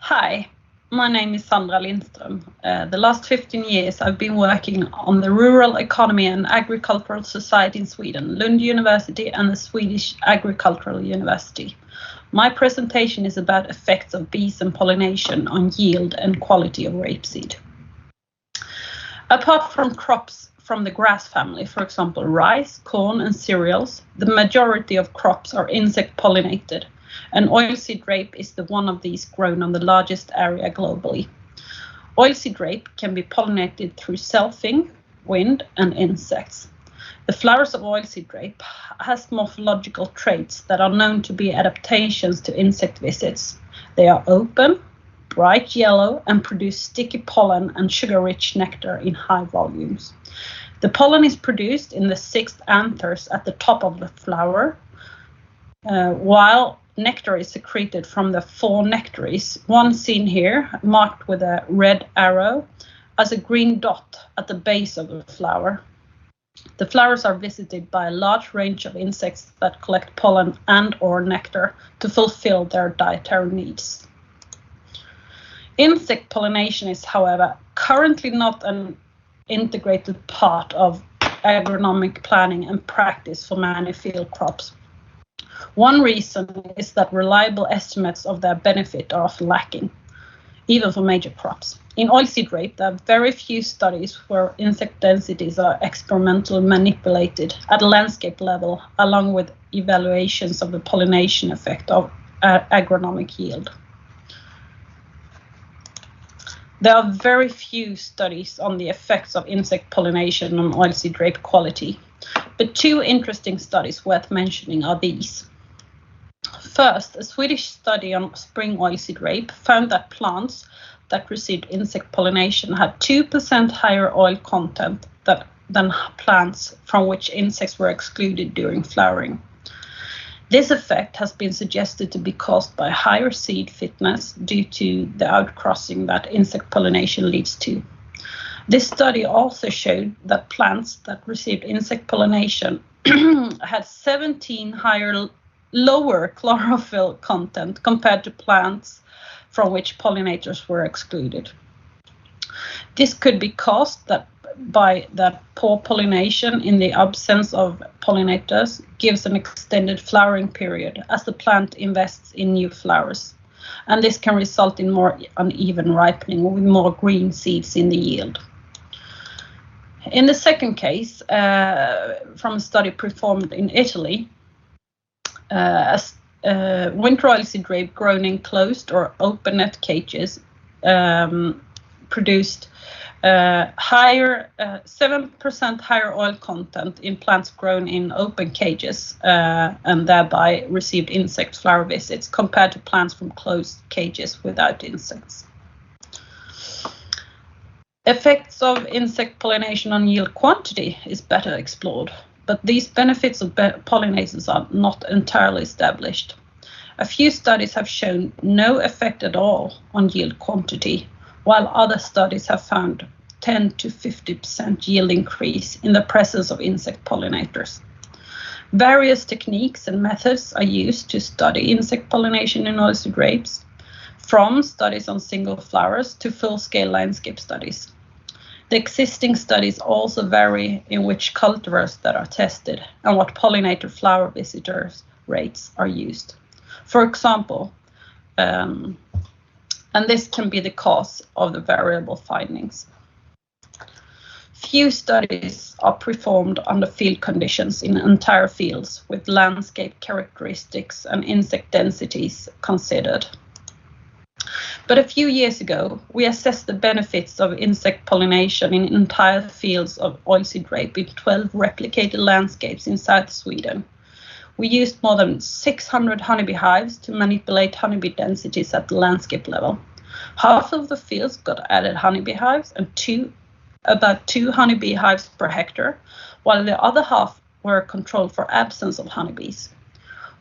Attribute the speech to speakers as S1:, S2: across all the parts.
S1: Hi, my name is Sandra LINDSTROM. The last 15 years I've been working on the Rural Economy and Agricultural Society in Sweden, Lund University and the Swedish Agricultural University. My presentation is about effects of bees and pollination on yield and quality of rapeseed. Apart from crops from the grass family, for example rice, corn and cereals, the majority of crops are insect pollinated. And oilseed rape is the one of these grown on the largest area globally. Oilseed rape can be pollinated through selfing, wind, and insects. The flowers of oilseed rape has morphological traits that are known to be adaptations to insect visits. They are open, bright yellow, and produce sticky pollen and sugar-rich nectar in high volumes. The pollen is produced in the 6 anthers at the top of the flower, while nectar is secreted from the 4 nectaries, one seen here, marked with a red arrow, as a green dot at the base of the flower. The flowers are visited by a large range of insects that collect pollen and/or nectar to fulfill their dietary needs. Insect pollination is, however, currently not an integrated part of agronomic planning and practice for many field crops. One reason is that reliable estimates of their benefit are often lacking, even for major crops. In oilseed rape, there are very few studies where insect densities are experimentally manipulated at a landscape level, along with evaluations of the pollination effect of agronomic yield. There are very few studies on the effects of insect pollination on oilseed rape quality, but 2 interesting studies worth mentioning are these. First, a Swedish study on spring oilseed rape found that plants that received insect pollination had 2% higher oil content than plants from which insects were excluded during flowering. This effect has been suggested to be caused by higher seed fitness due to the outcrossing that insect pollination leads to. This study also showed that plants that received insect pollination had 17 lower chlorophyll content compared to plants from which pollinators were excluded. This could be caused by that poor pollination in the absence of pollinators gives an extended flowering period as the plant invests in new flowers. And this can result in more uneven ripening with more green seeds in the yield. In the second case, from a study performed in Italy, winter oilseed rape grown in closed or open net cages produced 7% higher oil content in plants grown in open cages and thereby received insect flower visits compared to plants from closed cages without insects. Effects of insect pollination on yield quantity is better explored, but these benefits of pollinators are not entirely established. A few studies have shown no effect at all on yield quantity, while other studies have found 10 to 50% yield increase in the presence of insect pollinators. Various techniques and methods are used to study insect pollination in oilseed rapes, from studies on single flowers to full-scale landscape studies. The existing studies also vary in which cultivars that are tested and what pollinator flower visitors rates are used. For example, and this can be the cause of the variable findings. Few studies are performed under field conditions in entire fields with landscape characteristics and insect densities considered. But a few years ago, we assessed the benefits of insect pollination in entire fields of oilseed rape in 12 replicated landscapes in South Sweden. We used more than 600 honeybee hives to manipulate honeybee densities at the landscape level. Half of the fields got added honeybee hives and about 2 honeybee hives per hectare, while the other half were controlled for absence of honeybees.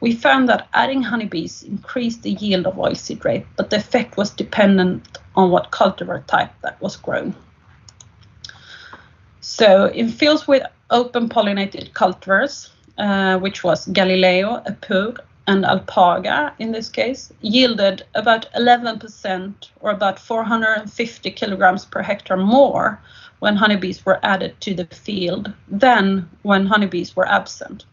S1: We found that adding honeybees increased the yield of oilseed rape, but the effect was dependent on what cultivar type that was grown. So in fields with open pollinated cultivars, which was Galileo, Epur, and alpaca in this case, yielded about 11% or about 450 kilograms per hectare more when honeybees were added to the field than when honeybees were absent.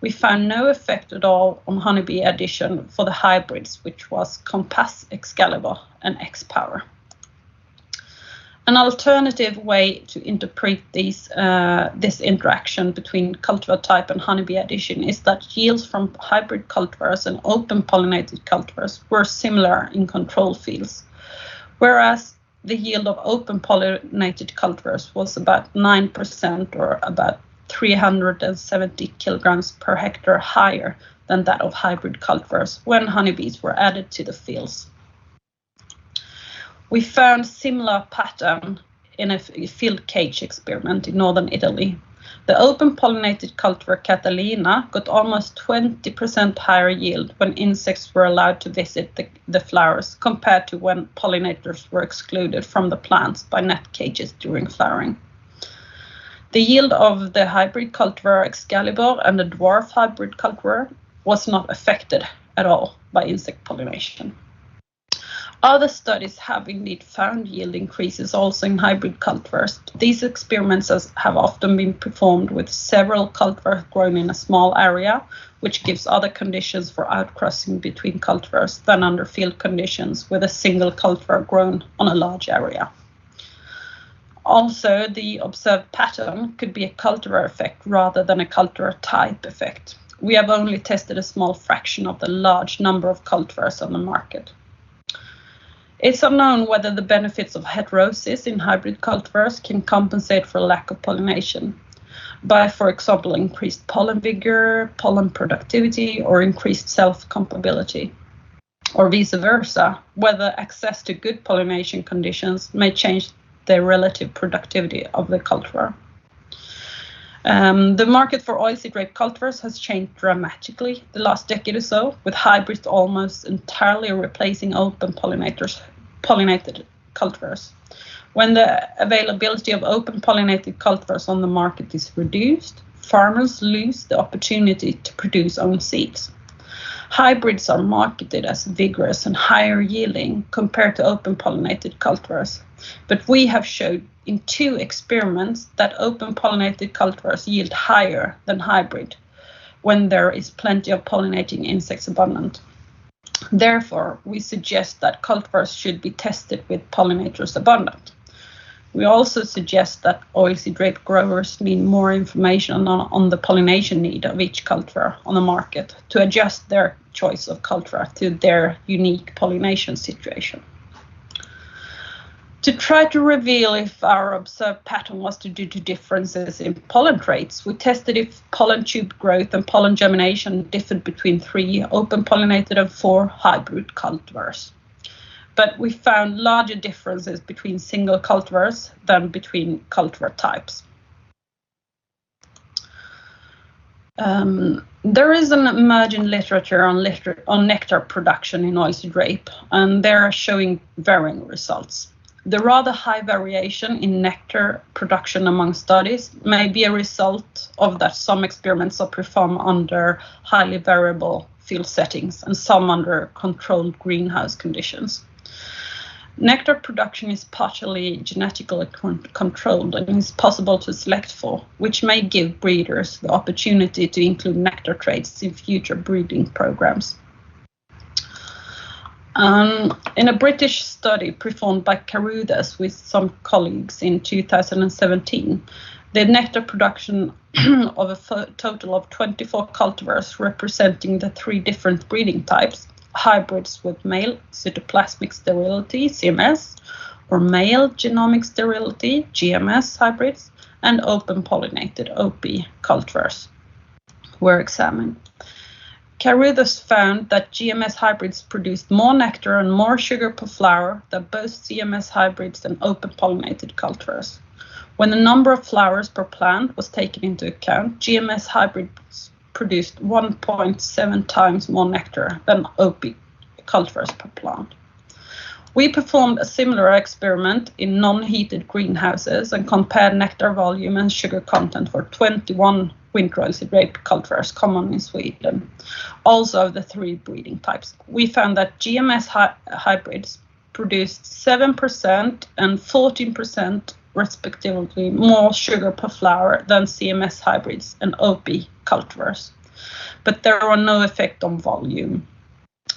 S1: We found no effect at all on honeybee addition for the hybrids, which was Compass, Excalibur, and X-Power. An alternative way to interpret this interaction between cultivar type and honeybee addition is that yields from hybrid cultivars and open pollinated cultivars were similar in control fields, whereas the yield of open pollinated cultivars was about 9% or about 370 kilograms per hectare higher than that of hybrid cultivars when honeybees were added to the fields. We found similar pattern in a field cage experiment in northern Italy. The open pollinated cultivar Catalina got almost 20% higher yield when insects were allowed to visit the flowers compared to when pollinators were excluded from the plants by net cages during flowering. The yield of the hybrid cultivar Excalibur and the dwarf hybrid cultivar was not affected at all by insect pollination. Other studies have indeed found yield increases also in hybrid cultivars. These experiments have often been performed with several cultivars grown in a small area, which gives other conditions for outcrossing between cultivars than under field conditions with a single cultivar grown on a large area. Also, the observed pattern could be a cultivar effect rather than a cultivar type effect. We have only tested a small fraction of the large number of cultivars on the market. It's unknown whether the benefits of heterosis in hybrid cultivars can compensate for lack of pollination by, for example, increased pollen vigor, pollen productivity, or increased self-compatibility, or vice versa, whether access to good pollination conditions may change the relative productivity of the cultivar. The market for oilseed rape cultivars has changed dramatically the last decade or so, with hybrids almost entirely replacing open pollinated cultivars. When the availability of open pollinated cultivars on the market is reduced, farmers lose the opportunity to produce own seeds. Hybrids are marketed as vigorous and higher yielding compared to open pollinated cultivars, but we have showed in 2 experiments that open pollinated cultivars yield higher than hybrid when there is plenty of pollinating insects abundant. Therefore, we suggest that cultivars should be tested with pollinators abundant. We also suggest that oilseed rape growers need more information on the pollination need of each cultivar on the market to adjust their choice of cultivar to their unique pollination situation. To try to reveal if our observed pattern was due to differences in pollen traits, we tested if pollen tube growth and pollen germination differed between 3 open pollinated and 4 hybrid cultivars. But we found larger differences between single cultivars than between cultivar types. There is an emerging literature on nectar production in oilseed rape, and they're showing varying results. The rather high variation in nectar production among studies may be a result of that some experiments are performed under highly variable field settings and some under controlled greenhouse conditions. Nectar production is partially genetically controlled and is possible to select for, which may give breeders the opportunity to include nectar traits in future breeding programs. In a British study performed by Carruthers with some colleagues in 2017, the nectar production of a total of 24 cultivars representing the 3 different breeding types, hybrids with male cytoplasmic sterility, CMS, or male genomic sterility, GMS hybrids, and open pollinated, OP cultivars were examined. Carruthers found that GMS hybrids produced more nectar and more sugar per flower than both CMS hybrids and open pollinated cultivars. When the number of flowers per plant was taken into account, GMS hybrids produced 1.7 times more nectar than OP cultivars per plant. We performed a similar experiment in non-heated greenhouses and compared nectar volume and sugar content for 21 winter oilseed rape cultivars common in Sweden, also of the 3 breeding types. We found that GMS hybrids produced 7% and 14% respectively more sugar per flower than CMS hybrids and OP cultivars, but there were no effect on volume.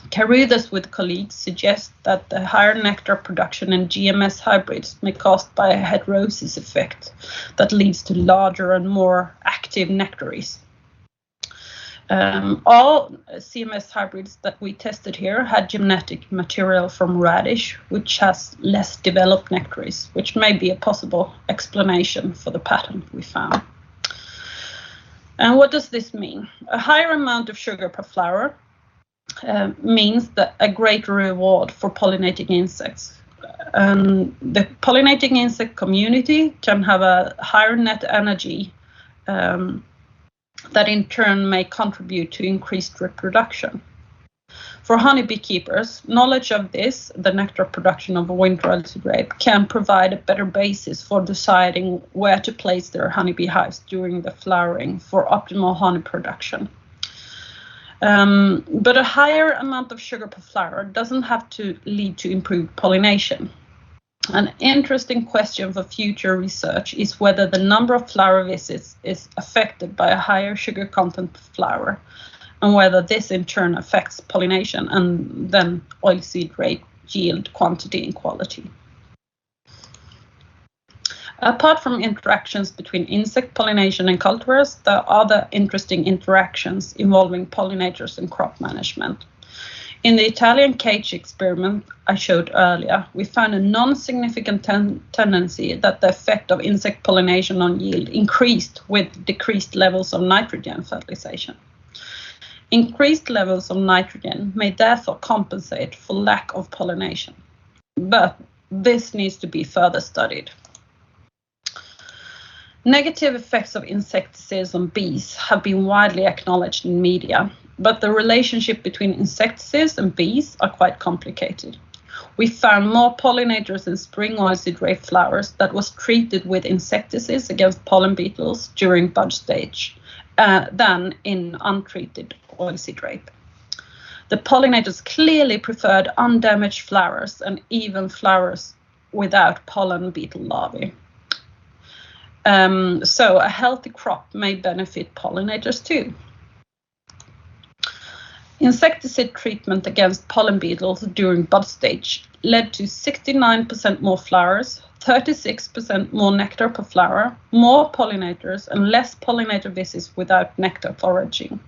S1: Carruthers with colleagues suggest that the higher nectar production in GMS hybrids may be caused by a heterosis effect that leads to larger and more active nectaries. All CMS hybrids that we tested here had genetic material from radish, which has less developed nectaries, which may be a possible explanation for the pattern we found. And what does this mean? A higher amount of sugar per flower means that a greater reward for pollinating insects. The pollinating insect community can have a higher net energy that in turn may contribute to increased reproduction. For honeybee keepers, knowledge of this, the nectar production of a winter oilseed rape, can provide a better basis for deciding where to place their honeybee hives during the flowering for optimal honey production. But a higher amount of sugar per flower doesn't have to lead to improved pollination. An interesting question for future research is whether the number of flower visits is affected by a higher sugar content per flower, and whether this in turn affects pollination and then oilseed rape yield, quantity and quality. Apart from interactions between insect pollination and cultivars, there are other interesting interactions involving pollinators and crop management. In the Italian cage experiment I showed earlier, we found a non-significant tendency that the effect of insect pollination on yield increased with decreased levels of nitrogen fertilization. Increased levels of nitrogen may therefore compensate for lack of pollination, but this needs to be further studied. Negative effects of insecticides on bees have been widely acknowledged in media, but the relationship between insecticides and bees are quite complicated. We found more pollinators in spring oilseed rape flowers that was treated with insecticides against pollen beetles during bud stage than in untreated oilseed rape. The pollinators clearly preferred undamaged flowers and even flowers without pollen beetle larvae. So a healthy crop may benefit pollinators too. Insecticide treatment against pollen beetles during bud stage led to 69% more flowers, 36% more nectar per flower, more pollinators, and less pollinator visits without nectar foraging.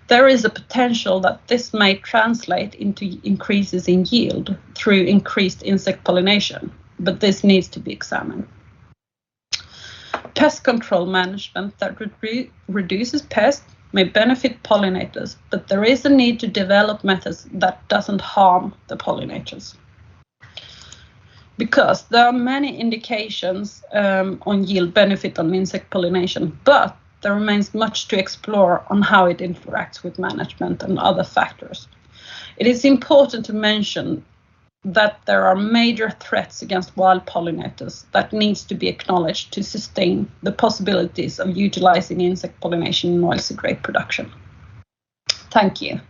S1: There is a potential that this may translate into increases in yield through increased insect pollination, but this needs to be examined. Pest control management that reduces pests may benefit pollinators, but there is a need to develop methods that doesn't harm the pollinators. Because there are many indications on yield benefit on insect pollination, but there remains much to explore on how it interacts with management and other factors. It is important to mention that there are major threats against wild pollinators that needs to be acknowledged to sustain the possibilities of utilizing insect pollination in oilseed rape production. Thank you.